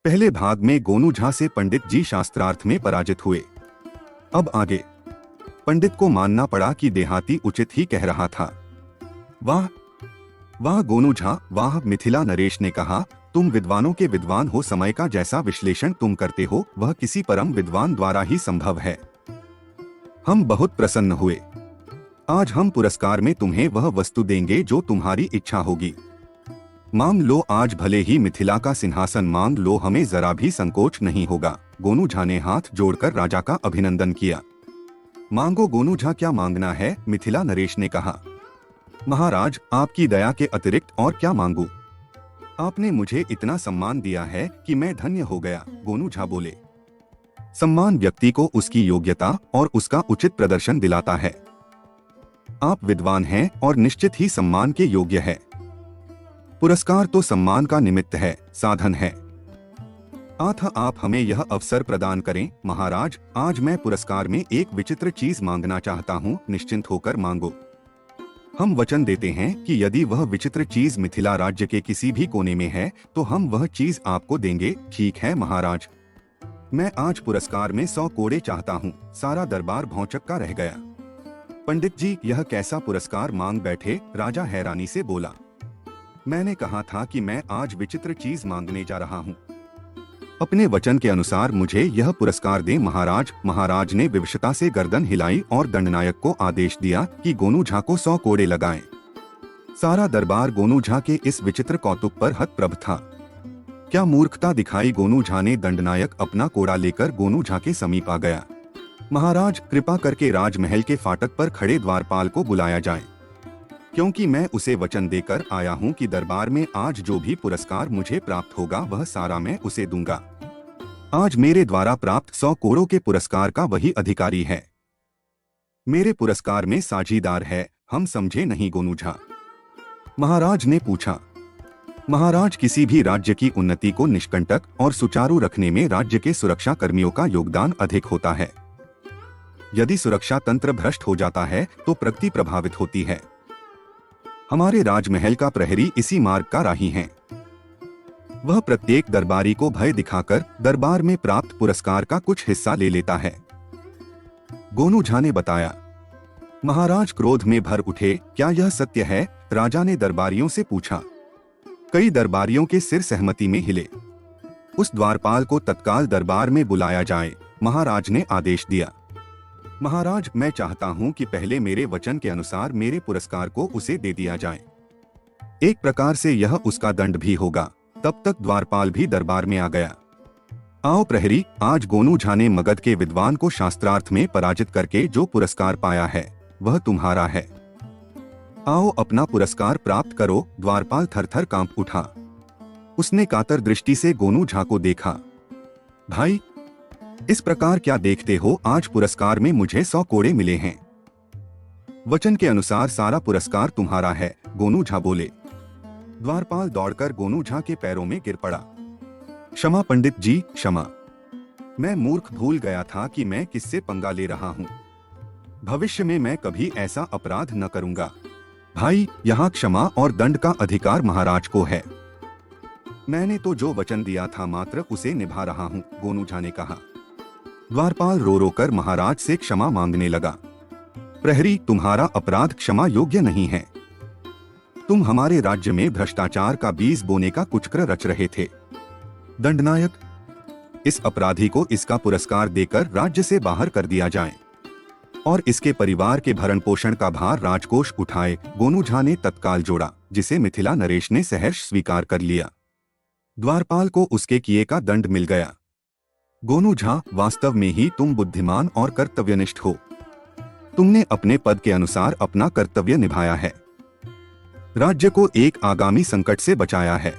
पहले भाग में गोनू झा से पंडित जी शास्त्रार्थ में पराजित हुए। अब आगे पंडित को मानना पड़ा कि देहाती उचित ही कह रहा था। वाह वाह गोनू झा वाह, मिथिला नरेश ने कहा। तुम विद्वानों के विद्वान हो, समय का जैसा विश्लेषण तुम करते हो वह किसी परम विद्वान द्वारा ही संभव है। हम बहुत प्रसन्न हुए। आज हम पुरस्कार में तुम्हें वह वस्तु देंगे जो तुम्हारी इच्छा होगी। मांग लो, आज भले ही मिथिला का सिंहासन मांग लो, हमें जरा भी संकोच नहीं होगा। गोनू झा ने हाथ जोड़कर राजा का अभिनंदन किया। मांगो गोनू झा, क्या मांगना है? मिथिला नरेश ने कहा। महाराज, आपकी दया के अतिरिक्त और क्या मांगू? आपने मुझे इतना सम्मान दिया है कि मैं धन्य हो गया। गोनू झा बोले। सम्मान व्यक्ति को उसकी योग्यता और उसका उचित प्रदर्शन दिलाता है। आप विद्वान हैं और निश्चित ही सम्मान के योग्य है। पुरस्कार तो सम्मान का निमित्त है, साधन है। अतः आप हमें यह अवसर प्रदान करें। महाराज, आज मैं पुरस्कार में एक विचित्र चीज मांगना चाहता हूँ, निश्चिंत होकर मांगो। हम वचन देते हैं कि यदि वह विचित्र चीज मिथिला राज्य के किसी भी कोने में है तो हम वह चीज आपको देंगे। ठीक है महाराज। मैं आज पुरस्कार में 100 कोड़े चाहता हूँ। सारा दरबार भौंचक्का रह गया। पंडित जी, यह कैसा पुरस्कार मांग बैठे? राजा हैरानी से बोला। मैंने कहा था कि मैं आज विचित्र चीज मांगने जा रहा हूँ। अपने वचन के अनुसार मुझे यह पुरस्कार दें महाराज। महाराज ने विवशता से गर्दन हिलाई और दंडनायक को आदेश दिया कि गोनू झा को 100 कोड़े लगाएं। सारा दरबार गोनू झा के इस विचित्र कौतुक पर हतप्रभ था। क्या मूर्खता दिखाई! गोनू झा ने दंडनायक अपना कोड़ा लेकर गोनू झा के समीप आ गया। महाराज, कृपा करके राजमहल के फाटक पर खड़े द्वारपाल को बुलाया जाए, क्योंकि मैं उसे वचन देकर आया हूं कि दरबार में आज जो भी पुरस्कार मुझे प्राप्त होगा वह सारा मैं उसे दूंगा। आज मेरे द्वारा प्राप्त 100 कोड़ों के पुरस्कार का वही अधिकारी है। मेरे पुरस्कार में साझीदार है, हम समझे नहीं गोनू झा? महाराज ने पूछा। महाराज, किसी भी राज्य की उन्नति को निष्कंटक और सुचारू रखने में राज्य के सुरक्षा कर्मियों का योगदान अधिक होता है। यदि सुरक्षा तंत्र भ्रष्ट हो जाता है तो प्रगति प्रभावित होती है। हमारे राजमहल का प्रहरी इसी मार्ग का राही है। वह प्रत्येक दरबारी को भय दिखाकर दरबार में प्राप्त पुरस्कार का कुछ हिस्सा ले लेता है। गोनू झा ने बताया। महाराज क्रोध में भर उठे। क्या यह सत्य है? राजा ने दरबारियों से पूछा। कई दरबारियों के सिर सहमति में हिले। उस द्वारपाल को तत्काल दरबार में बुलाया जाए, महाराज ने आदेश दिया। महाराज, मैं चाहता हूं कि पहले मेरे वचन के अनुसार मेरे पुरस्कार को उसे दे दिया जाए। एक प्रकार से यह उसका दंड भी होगा। तब तक द्वारपाल भी दरबार में आ गया। आओ प्रहरी, आज गोनू झा ने मगध के विद्वान को शास्त्रार्थ में पराजित करके जो पुरस्कार पाया है वह तुम्हारा है। आओ अपना पुरस्कार प्राप्त करो। द्वारपाल थरथर कांप उठा। उसने कातर दृष्टि से गोनू झा को देखा। भाई, इस प्रकार क्या देखते हो? आज पुरस्कार में मुझे 100 कोड़े मिले हैं। वचन के अनुसार सारा पुरस्कार तुम्हारा है, गोनू झा बोले। द्वारपाल दौड़कर गोनू झा के पैरों में गिर पड़ा। क्षमा पंडित जी, क्षमा। मैं मूर्ख, भूल गया था कि मैं किससे पंगा ले रहा हूँ। भविष्य में मैं कभी ऐसा अपराध न करूंगा। भाई, यहाँ क्षमा और दंड का अधिकार महाराज को है। मैंने तो जो वचन दिया था मात्र उसे निभा रहा हूँ, गोनू झा ने कहा। द्वारपाल रो रो कर महाराज से क्षमा मांगने लगा। प्रहरी, तुम्हारा अपराध क्षमा योग्य नहीं है। तुम हमारे राज्य में भ्रष्टाचार का बीज बोने का कुचक्र रच रहे थे। दंडनायक, इस अपराधी को इसका पुरस्कार देकर राज्य से बाहर कर दिया जाए और इसके परिवार के भरण पोषण का भार राजकोष उठाए। गोनू झा ने तत्काल जोड़ा, जिसे मिथिला नरेश ने सहर्ष स्वीकार कर लिया। द्वारपाल को उसके किए का दंड मिल गया। गोनू झा, वास्तव में ही तुम बुद्धिमान और कर्तव्यनिष्ठ हो। तुमने अपने पद के अनुसार अपना कर्तव्य निभाया है, राज्य को एक आगामी संकट से बचाया है।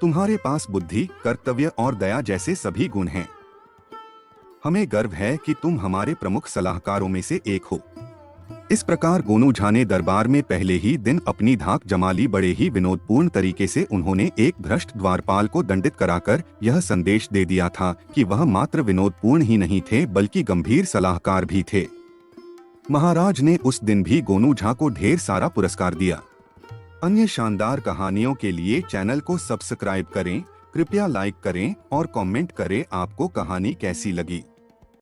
तुम्हारे पास बुद्धि, कर्तव्य और दया जैसे सभी गुण हैं। हमें गर्व है कि तुम हमारे प्रमुख सलाहकारों में से एक हो। इस प्रकार गोनू झा ने दरबार में पहले ही दिन अपनी धाक जमा ली। बड़े ही विनोदपूर्ण तरीके से उन्होंने एक भ्रष्ट द्वारपाल को दंडित कराकर यह संदेश दे दिया था कि वह मात्र विनोदपूर्ण ही नहीं थे बल्कि गंभीर सलाहकार भी थे। महाराज ने उस दिन भी गोनू झा को ढेर सारा पुरस्कार दिया। अन्य शानदार कहानियों के लिए चैनल को सब्सक्राइब करें, कृपया लाइक करें और कमेंट करें आपको कहानी कैसी लगी।